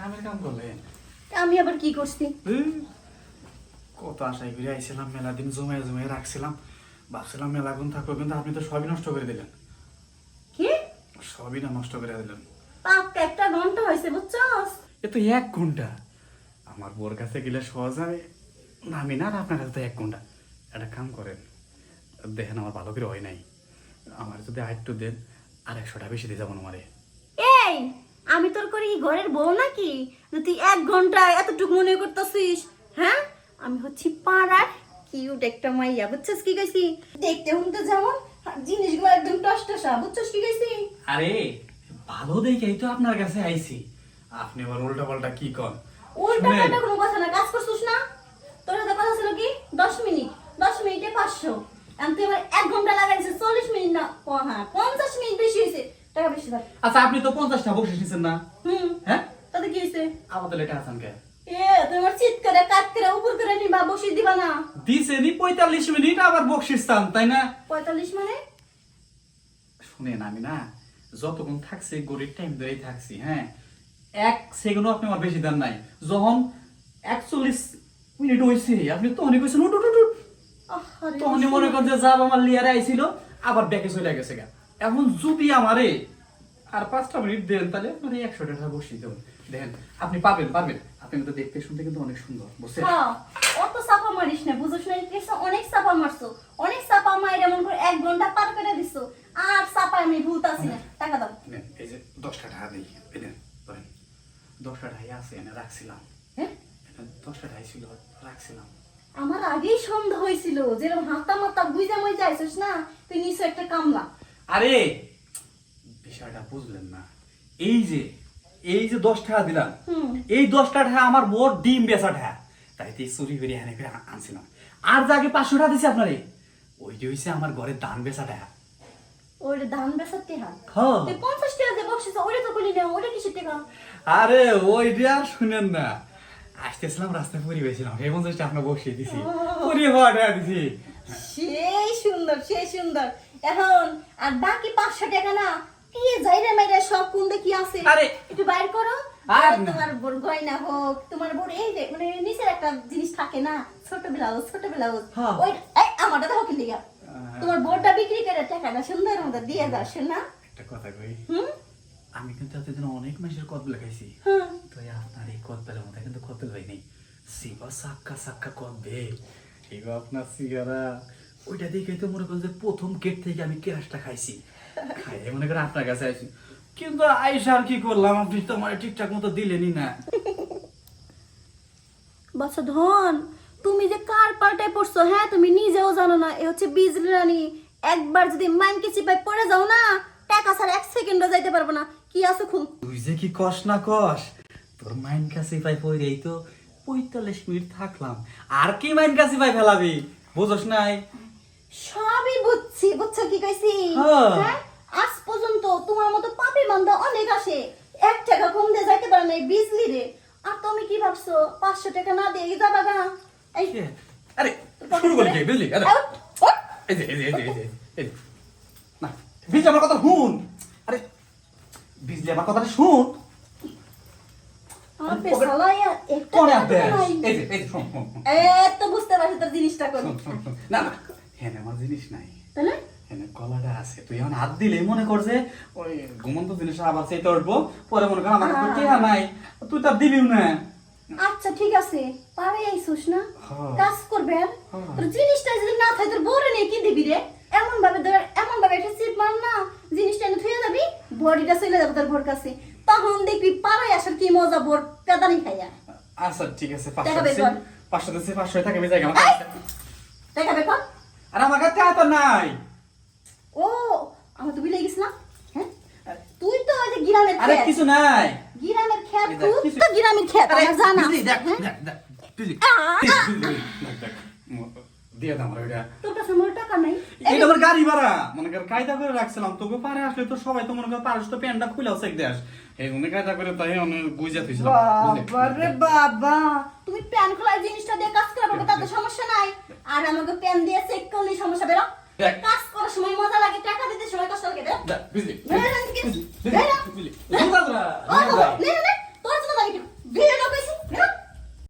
কামের কাম করলেন? আমি আবার কি করছি? কত আশায় করে আইছিলাম, মেলা দিন জমায়ে জমায়ে রাখছিলাম, ভাবছিলাম মেলা গুণ থাকবো, কিন্তু আপনি তো সবই নষ্ট করে দিলেন। কি? সবই না নষ্ট করে দিলেন। পাক্কা একটা ঘন্টা হয়েছে বুঝছস? এ তো 1 ঘন্টা। আমার বোর কাছে গেলে সহজ হয় নামি না, আর আপনার কাছে তো 1 ঘন্টা। একটা কাম করেন, দেখেন আমার ভালো করে হয় নাই, আমার যদি আরেকটু দেন আর 100টা বেশি দিয়ে যাবো আমারে। এই আমি তোর করি ঘরের বউ নাকি যে তুই 1 ঘন্টায় এতটুকু মনে করতেছিস? হ্যাঁ, আমি হচ্ছি পাড়ার কিউট একটা মাইয়া, বুঝছস কি কইছি? দেখতে হুনতে যেমন, জিনিসগুলো একদম টসটসা, বুঝছস কি কইছি? আরে ভালো দেখেই তো আপনার কাছে আইছি, আপনি আবার উল্টা পাল্টা কি কন? উল্টা শুনেন, পাল্টা কোনো কথা না, কাজ করছিস না? তোর হাতে কথা ছিল কি 10 মিনিট, 10 মিনিটে 500, এখন তুই আমার 1 ঘন্টা লাগাইছিস, 40 মিনিট না, হ্যাঁ 50 মিনিট বেশি হয়েছে, টাকা বেশি দাও। আচ্ছা আপনি তো 50টা বকশিস দিচ্ছেন না? হ্যাঁ, তাতে কি হয়েছে? আমাদের লেটা আছেন কে? তোমার চিৎ করে কাট করে উপর করে নিবা, বসিয়ে দিবা না? দিছেনি 45 মিনিট, আবার বকশিস চান তাই না? 45 মানে? শুনেন, আমি না যতক্ষণ থাকছি গরিব টাইম ধরেই থাকছি, হ্যাঁ 1 সেকেন্ডও আপনি আমার বেশি দেন নাই। যখন 41 মিনিট হয়েছে আপনি তখনই কইছেন উঠ উঠ উঠ, আহারে, তখনই মনে করেন যে যাব আমার লিয়ারে আইছিল, আবার ব্যাকে চলে গেছে গা। এখন যদি আমারে আর 5টা মিনিট দেন তাহলে মানে 100 টাকা বসিয়ে দেবেন। দেখেন আপনি পাবেন পারবেন, আপনি কিন্তু দেখতে শুনতে কিন্তু অনেক সুন্দর, বুঝছেন? হ্যাঁ, অত চাপা মারিস না, বুঝছ না? অনেক চাপা মারছো, অনেক চাপা মাইর এমন করে 1 ঘন্টা পার করে দিছো, আর চাপা আমি ভুলতাছি না। টাকা দাও। নেন, এই যে 10টা টাকা দিই, এই নেন ধরেন। 10টা টাকাই আছে, এনে রাখছিলাম। হ্যাঁ, 10টা টাকাই ছিল, রাখছিলাম। আমার আগেই সন্দেহ হয়েছিল, যেরকম হাতা মাতা বুঝা মই যাইছিস না, তুই নিশ্চয় একটা কামলা। আরে বিষয়টা বুঝলেন না, এই যে 10 টাকা দিলাম, এই 10টা টাকা আমার মোট ডিম বেচা টাকা, তাই তো চুরি করে এনে করে আনছিলাম। আর যাকে 500 টাকা দিছি আপনারে, ওইটা হইছে আমার ঘরে ধান বেচা টাকা। ওইটা ধান বেচার টেহা? হ্যাঁ। তুই 50 টাকা যে বকছিস, ওইটা তো বলি না, ওইটা কিসের টেহা? আরে ওইটা আর শুনেন না, আসতেছিলাম রাস্তায় পরি হয়েছিলাম, এই 50টা আপনার বসিয়ে দিছি, পরি হওয়া টাকা দিছি। সেই সুন্দর, সেই সুন্দর। এখন আর বাকি 500 টাকা না, কি যাইরে মাইরে সব কোনটা কি আছে আরে, একটু বাইর করো। আর না। তোমার বোর গয়না হোক, তোমার বোর এই যে মানে নিচের একটা জিনিস থাকে না, ছোট ব্লাউজ, ছোট ব্লাউজ, হ্যাঁ। ওই আমারটা দেখো কি লিগা, তোমার বোরটা বিক্রি করে টাকাটা সুন্দর মতো দিয়ে দাও শোনা। একটা কথা কই, হুম আমি কিন্তু এতদিন অনেক মাসের কদ লেখাইছি, হুম তো আপনার এই কদ পেলার মধ্যে কিন্তু কদ পেল হয়নি। সিবা সাক্কা সাক্কা কদ বে, এবার আপনার সিগারা ওইটা দেখে তো মনে করেন যে প্রথম গেট থেকে আমি কেরাসটা খাইছি, খাইয়ে মনে করেন আপনার কাছে আইছি, কিন্তু আইসা আর কি করলাম, আপনি তো আমার ঠিকঠাক মতো দিলেনই না। বাচ্চা ধন, তুমি যে কার পাল্টায় পড়ছো, হ্যাঁ তুমি নিজেও জানো না, এ হচ্ছে বিজলি রানী। একবার যদি মাইনকে চিপায় পড়ে যাও না, টাকা ছাড়া 1 সেকেন্ডও যাইতে পারবো না। কি আছে খুল। তুই যে কি কস না কস, তোর মাইন কাছে পাই পড়েই তো 45 মিনিট থাকলাম, আর কি মাইন কাছে পাই ফেলাবি, বুঝছ নাই? সবই বুঝছি, বুঝছো কি কইছি? হ্যাঁ। হ্যাঁ, আজ পর্যন্ত তোমার মতো পাপি বান্দা অনেক আসে, 1 টাকা কম দিয়ে যাইতে পারে না এই বিজলি রে। আর তুমি কি ভাবছো 500 টাকা না দিয়ে যাবা না? এই আরে শুরু করে দিয়ে বুঝলি, আরে আউট, উঠ। এই যে এই যে। না বিজলি আমার কথা শুন, আরে বিজলি আমার কথাটা শুন। আমার পেছালাইয়া একটা কোনে টাকা আতে নাই। এই যে শুন শুন শুন, তো বুঝতে পারছি তোর জিনিসটা কোন। শুন, শুন। না না, হ্যাঁ আমার জিনিস নাই, তাহলে এনে কলাটা আছে, তুই এখন হাত দিলে মনে কর যে ওই ঘুমন্ত জিনিস আবার চাইতে উঠবো, পরে মনে কর আমার কাছে টেহা নাই, তুই তার দিবিও না। আচ্ছা ঠিক আছে, পারে আইছুস না, হ্যাঁ। কাজ করবেন। হ্যাঁ। তোর জিনিসটা যদি না থাকে তোর বউরে নিয়ে কি দিবি রে? এমন ভাবে একটা সিট মার না, জিনিসটা এনে থুয়ে যাবি, বডিটা চলে যাবে তোর বোর কাছে, তখন দেখবি পারে আসার কি মজা, বোর পেদানি খাইয়া। আচ্ছা ঠিক আছে, টাকা বের কর। 500 দিচ্ছে 500 থাকে আমি জায়গা এই, টাকা বের কর। আর আমার কাছে তো নাই। ও, আমি তো বিলে গেছিলাম। হ্যাঁ, তুই তো ওই যে গ্রামের আরে খেত, কিছু নাই। গ্রামের খেত, এই দেখ, তুই কিছু- তো গ্রামের খেত, আরে আমার জানা। বিজলি, দেখ হ্যাঁ? দেখ দেখ বিজলি, দেখ দিয়ে দাম ওইটা, তোর কাছে আমার টাকা নাই। এটা আমার গাড়ি ভাড়া, মনে কর কায়দা করে রাখছিলাম, তোকে পারে আসলে তো সবাই তো মনে কর পারস তো প্যান্টটা খুলেও চেক দেস, এই মনে কায়দা করে তাই অনেক বুঝা থইছিলাম। বাবা রে বাবা, তুমি প্যান খোলা জিনিসটা দিয়ে কাজ করা পারবে, তাতে সমস্যা নাই। আর আমাকে প্যান দিয়ে চেক করলে সমস্যা বেরো। দেখ। কাজ করার সময় মজা লাগে, টাকা দিতে সময় কষ্ট লাগে। বেরো। বিজলি বেরো এখান থেকে। বিজলি বেরো। বিজলি বেরো। ও, নে, নে,